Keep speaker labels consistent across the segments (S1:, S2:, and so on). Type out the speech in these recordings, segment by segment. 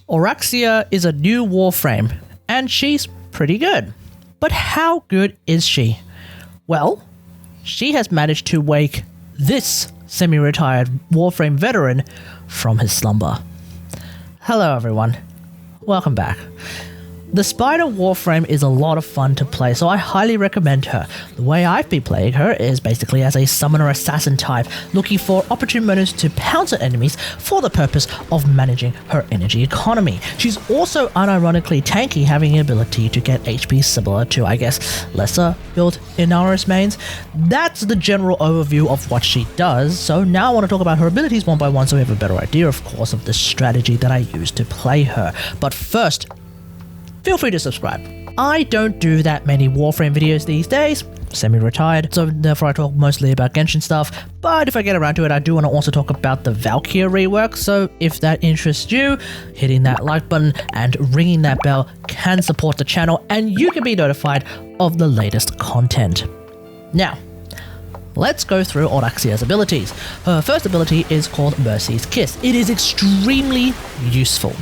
S1: Oraxia is a new WarFrame, and she's pretty good. But how good is she? Well, she has managed to wake this semi-retired WarFrame veteran from his slumber. Hello everyone, welcome back. The Spider WarFrame is a lot of fun to play, so I highly recommend her. The way I've been playing her is basically as a summoner assassin type, looking for opportune moments to pounce at enemies for the purpose of managing her energy economy. She's also unironically tanky, having the ability to get HP similar to, I guess, lesser built Inaros mains. That's the general overview of what she does, so now I want to talk about her abilities one by one so we have a better idea, of course, of the strategy that I use to play her. But first, feel free to subscribe. I don't do that many WarFrame videos these days, semi-retired, so therefore I talk mostly about Genshin stuff, but if I get around to it, I do want to also talk about the Valkyria rework, so if that interests you, hitting that like button and ringing that bell can support the channel, and you can be notified of the latest content. Now, let's go through Oraxia's abilities. Her first ability is called Mercy's Kiss. It is extremely useful.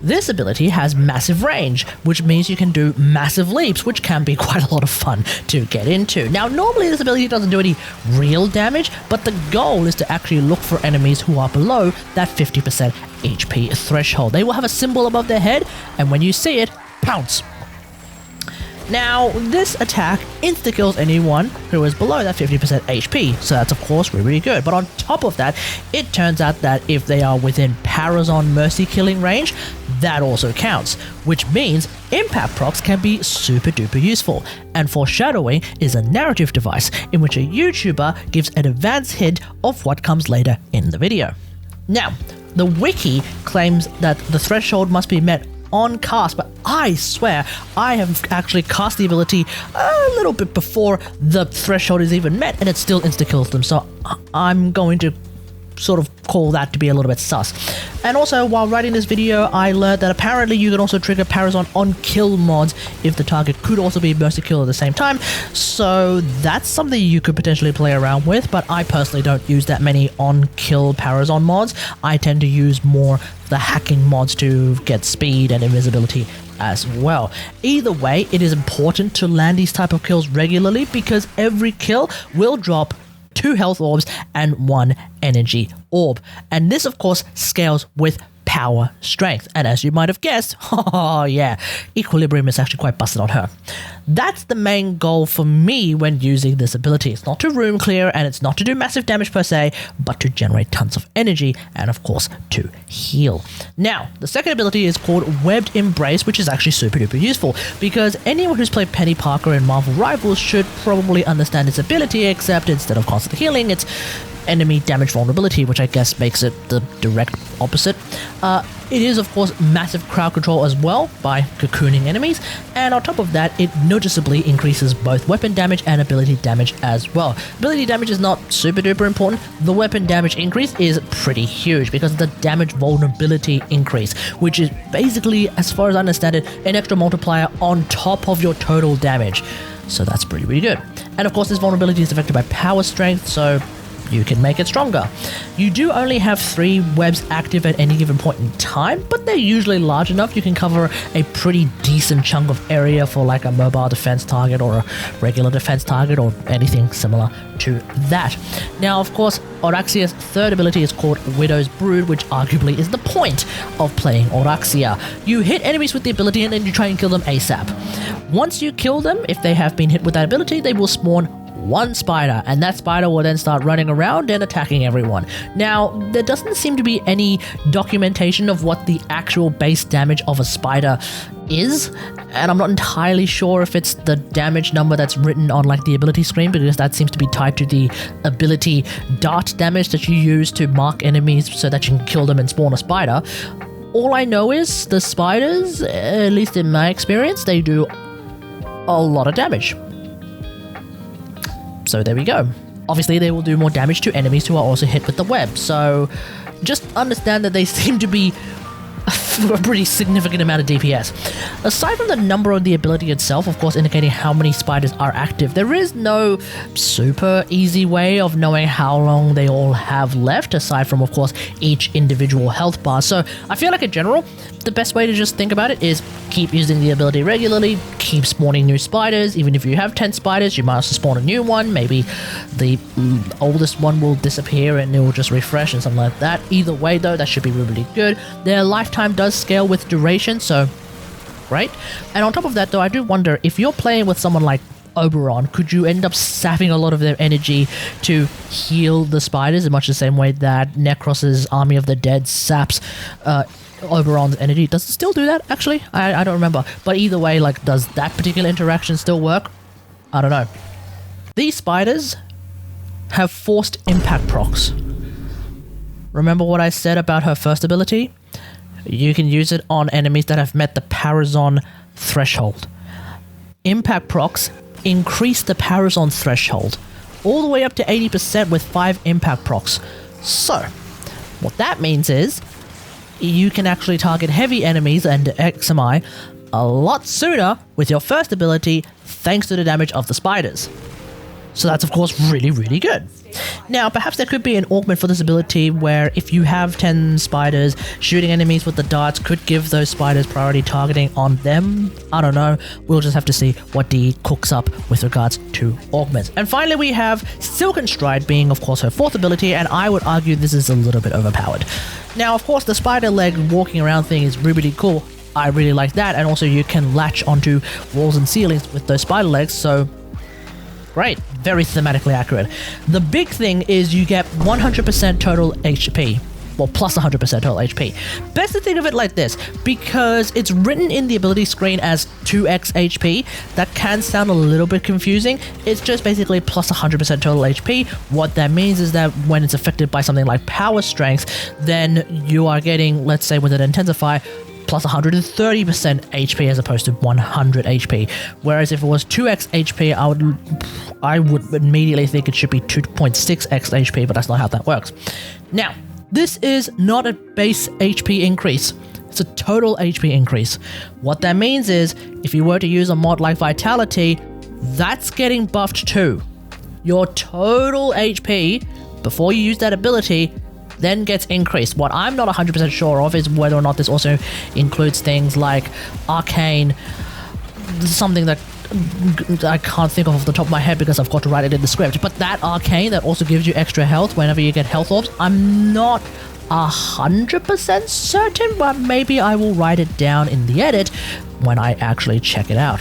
S1: This ability has massive range, which means you can do massive leaps, which can be quite a lot of fun to get into. Now, normally this ability doesn't do any real damage, but the goal is to actually look for enemies who are below that 50% HP threshold. They will have a symbol above their head, and when you see it, pounce. Now, this attack insta-kills anyone who is below that 50% HP, so that's of course really good. But on top of that, it turns out that if they are within Parazon Mercy killing range, that also counts, which means impact procs can be super duper useful. And foreshadowing is a narrative device in which a YouTuber gives an advanced hint of what comes later in the video. Now, the wiki claims that the threshold must be met on cast, but I swear I have actually cast the ability a little bit before the threshold is even met and it still insta-kills them, so I'm going to sort of call that to be a little bit sus. And also, while writing this video, I learned that apparently you can also trigger Parazon on kill mods if the target could also be Mercy Kill at the same time, so that's something you could potentially play around with, but I personally don't use that many on kill Parazon mods. I tend to use more the hacking mods to get speed and invisibility as well. Either way, it is important to land these type of kills regularly because every kill will drop 2 health orbs and 1 energy orb. And this of course scales with power strength, and as you might have guessed, oh yeah, equilibrium is actually quite busted on her. That's the main goal for me when using this ability. It's not to room clear and it's not to do massive damage per se, but to generate tons of energy and of course to heal. Now, the second ability is called Webbed Embrace, which is actually super duper useful because anyone who's played Penny Parker in Marvel Rivals should probably understand its ability, except instead of constant healing, it's enemy damage vulnerability, which I guess makes it the direct opposite. It is of course massive crowd control as well by cocooning enemies, and on top of that it noticeably increases both weapon damage and ability damage as well. Ability damage is not super duper important. The weapon damage increase is pretty huge because of the damage vulnerability increase, which is basically, as far as I understand it, an extra multiplier on top of your total damage. So that's pretty good. And of course this vulnerability is affected by power strength, so you can make it stronger. You do only have 3 webs active at any given point in time, but they're usually large enough you can cover a pretty decent chunk of area for like a mobile defense target or a regular defense target or anything similar to that. Now, of course, Oraxia's third ability is called Widow's Brood, which arguably is the point of playing Oraxia. You hit enemies with the ability and then you try and kill them ASAP. Once you kill them, if they have been hit with that ability, they will spawn 1 spider, and that spider will then start running around and attacking everyone. Now, there doesn't seem to be any documentation of what the actual base damage of a spider is, and I'm not entirely sure if it's the damage number that's written on like the ability screen, because that seems to be tied to the ability dart damage that you use to mark enemies so that you can kill them and spawn a spider. All I know is the spiders, at least in my experience, they do a lot of damage. So there we go. Obviously, they will do more damage to enemies who are also hit with the web, so just understand that they seem to be a pretty significant amount of DPS. Aside from the number of the ability itself, of course indicating how many spiders are active, there is no super easy way of knowing how long they all have left, aside from, of course, each individual health bar. So I feel like in general, the best way to just think about it is keep using the ability regularly, keep spawning new spiders. Even if you have 10 spiders, you might also spawn a new one. Maybe the oldest one will disappear and it will just refresh and something like that. Either way though, that should be really good. Their lifetime does scale with duration, so great. And on top of that though, I do wonder if you're playing with someone like Oberon, could you end up sapping a lot of their energy to heal the spiders in much the same way that Necros's Army of the Dead saps Oberon's energy? Does it still do that, actually? I don't remember. But either way, like, does that particular interaction still work? I don't know. These spiders have forced impact procs. Remember what I said about her first ability? You can use it on enemies that have met the Parazon threshold. Impact procs increase the Parazon threshold all the way up to 80% with 5 impact procs. So, what that means is you can actually target heavy enemies and XMI a lot sooner with your first ability thanks to the damage of the spiders. So that's of course really, really good. Now, perhaps there could be an augment for this ability where if you have 10 spiders, shooting enemies with the darts could give those spiders priority targeting on them. I don't know. We'll just have to see what D cooks up with regards to augments. And finally, we have Silken Stride being, of course, her 4th ability, and I would argue this is a little bit overpowered. Now, of course, the spider leg walking around thing is really cool. I really like that, and also you can latch onto walls and ceilings with those spider legs, so great, very thematically accurate. The big thing is you get 100% total HP. Well, plus 100% total HP. Best to think of it like this, because it's written in the ability screen as 2x HP, that can sound a little bit confusing. It's just basically plus 100% total HP. What that means is that when it's affected by something like power strength, then you are getting, let's say with an intensify, plus 130% HP as opposed to 100 HP. Whereas if it was 2x HP, I would immediately think it should be 2.6x HP, but that's not how that works. Now, this is not a base HP increase. It's a total HP increase. What that means is, if you were to use a mod like Vitality, that's getting buffed too. Your total HP, before you use that ability, then gets increased. What I'm not 100% sure of is whether or not this also includes things like Arcane, something that I can't think of the top of my head because I've got to write it in the script, but that Arcane that also gives you extra health whenever you get health orbs, I'm not 100% certain, but maybe I will write it down in the edit when I actually check it out.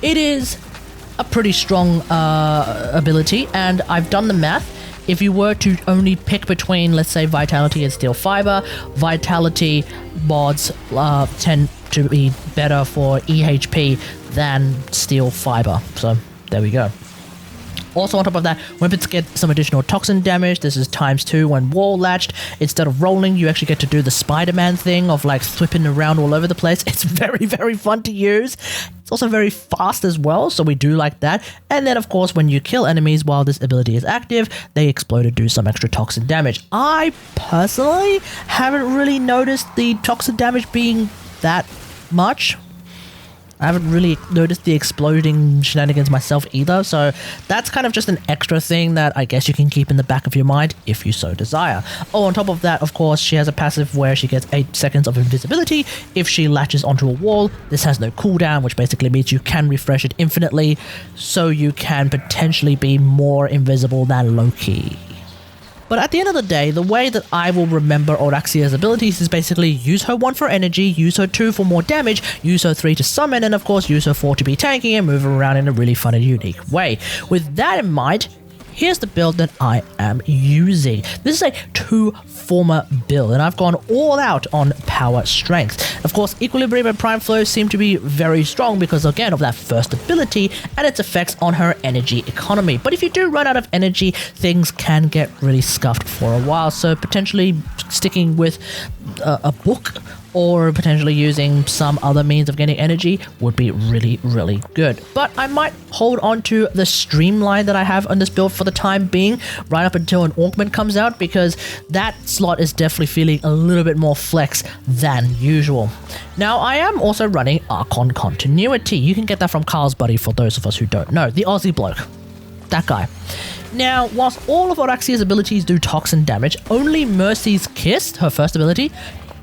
S1: It is a pretty strong ability, and I've done the math. If you were to only pick between, let's say, Vitality and Steel Fiber, Vitality mods tend to be better for EHP than Steel Fiber. So, there we go. Also on top of that, weapons get some additional Toxin damage. This is ×2 when wall latched. Instead of rolling, you actually get to do the Spider-Man thing of like whipping around all over the place. It's very, very fun to use. It's also very fast as well, so we do like that. And then of course, when you kill enemies while this ability is active, they explode and do some extra Toxin damage. I personally haven't really noticed the Toxin damage being that much. I haven't really noticed the exploding shenanigans myself either, so that's kind of just an extra thing that I guess you can keep in the back of your mind if you so desire. Oh, on top of that, of course, she has a passive where she gets 8 seconds of invisibility if she latches onto a wall. This has no cooldown, which basically means you can refresh it infinitely, so you can potentially be more invisible than Loki. But at the end of the day, the way that I will remember Oraxia's abilities is basically use her 1 for energy, use her 2 for more damage, use her 3 to summon, and of course use her 4 to be tanky and move around in a really fun and unique way. With that in mind, here's the build that I am using. This is a 2-former build, and I've gone all out on power strength. Of course, Equilibrium and Prime Flow seem to be very strong because, again, of that first ability and its effects on her energy economy. But if you do run out of energy, things can get really scuffed for a while, so potentially sticking with a book or potentially using some other means of getting energy would be really, really good. But I might hold on to the streamline that I have on this build for for the time being, right up until an augment comes out, because that slot is definitely feeling a little bit more flex than usual. Now, I am also running Archon Continuity. You can get that from Carl's buddy for those of us who don't know. The Aussie bloke. That guy. Now, whilst all of Oraxia's abilities do Toxin damage, only Mercy's Kiss, her first ability,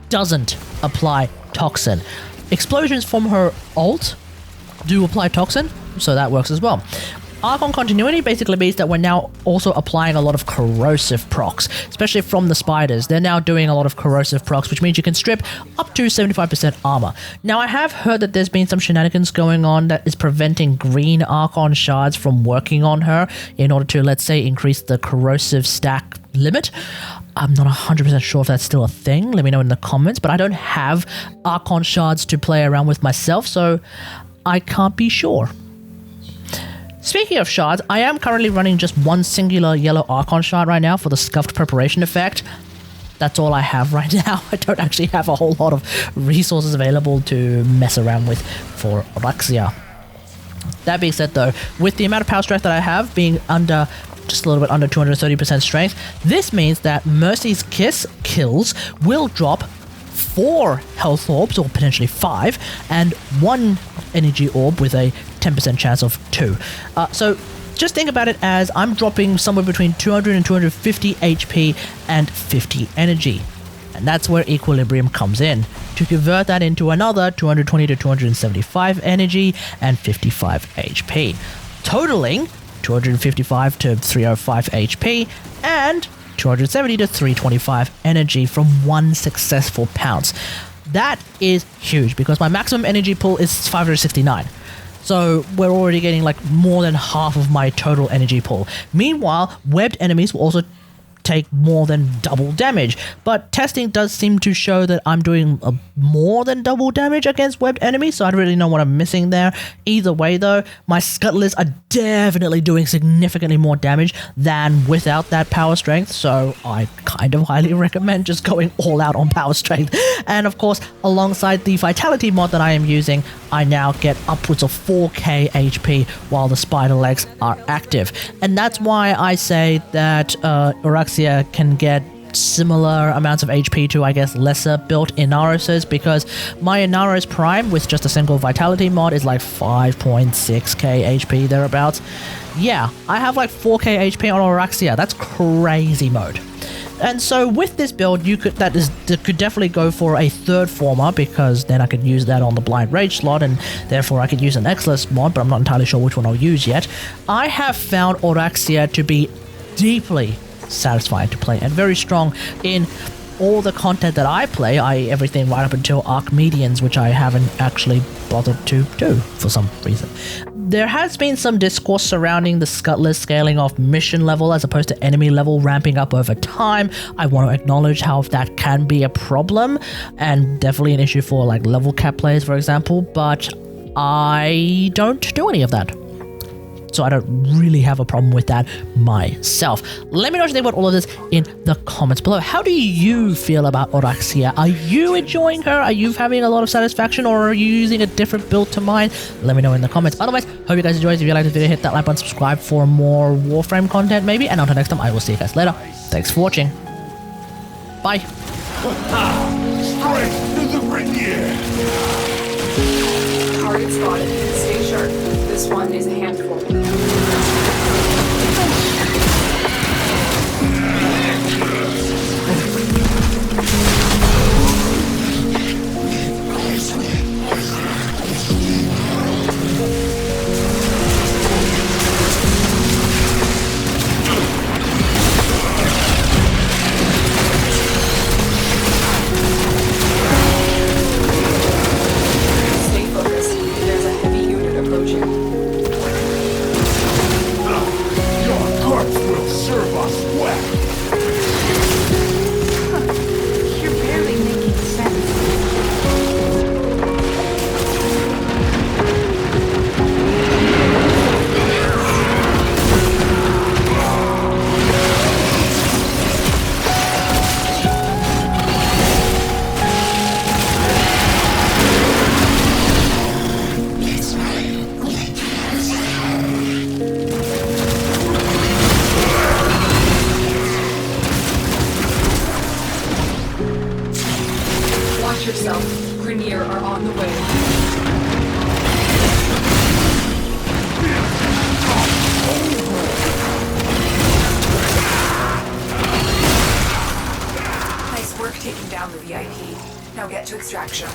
S1: doesn't apply Toxin. Explosions from her ult do apply Toxin, so that works as well. Archon Continuity basically means that we're now also applying a lot of corrosive procs, especially from the spiders. They're now doing a lot of corrosive procs, which means you can strip up to 75% armor. Now, I have heard that there's been some shenanigans going on that is preventing green Archon Shards from working on her in order to, let's say, increase the corrosive stack limit. I'm not 100% sure if that's still a thing. Let me know in the comments, but I don't have Archon Shards to play around with myself, so I can't be sure. Speaking of shards, I am currently running just one singular yellow Archon Shard right now for the scuffed preparation effect. That's all I have right now. I don't actually have a whole lot of resources available to mess around with for Oraxia. That being said though, with the amount of power strength that I have being under just a little bit under 230% strength, this means that Mercy's Kiss kills will drop 4 health orbs, or potentially 5, and 1 energy orb with a 10% chance of 2. So just think about it as I'm dropping somewhere between 200 and 250 HP and 50 energy. And that's where equilibrium comes in, to convert that into another 220 to 275 energy and 55 HP, totaling 255 to 305 HP and 270 to 325 energy from one successful pounce. That is huge because my maximum energy pool is 569. So we're already getting like more than half of my total energy pool. Meanwhile, webbed enemies will also take more than double damage, but testing does seem to show that I'm doing more than double damage against webbed enemies, so I don't really know what I'm missing there. Either way though, my Scuttlers are definitely doing significantly more damage than without that power strength, so I kind of highly recommend just going all out on power strength. And of course, alongside the vitality mod that I am using, I now get upwards of 4k HP while the spider legs are active. And that's why I say that Oraxia can get similar amounts of HP to, I guess, lesser built Inaroses, because my Inaros Prime with just a single vitality mod is like 5.6k HP thereabouts. Yeah, I have like 4k HP on Oraxia. That's crazy mode. And so with this build, that could definitely go for a third former, because then I could use that on the blind rage slot, and therefore I could use an Exless mod, but I'm not entirely sure which one I'll use yet. I have found Oraxia to be deeply satisfying to play and very strong in all the content that I play, i.e. everything right up until Archmedians, which I haven't actually bothered to do for some reason. There has been some discourse surrounding the Scuttlers scaling off mission level as opposed to enemy level ramping up over time. I want to acknowledge how that can be a problem and definitely an issue for like level cap players, for example, but I don't do any of that. So I don't really have a problem with that myself. Let me know what you think about all of this in the comments below. How do you feel about Oraxia? Are you enjoying her? Are you having a lot of satisfaction, or are you using a different build to mine? Let me know in the comments. Otherwise, hope you guys enjoyed. If you liked this video, hit that like button, subscribe for more WarFrame content maybe, and until next time, I will see you guys later. Thanks for watching. Bye.
S2: Strike to the rapier.
S3: Target spotted. Stay sharp. This one is a handful. Stay focused. There's a heavy unit approaching. Watch yourself. Grenier are on the way. Nice work taking down the VIP. Now get to extraction.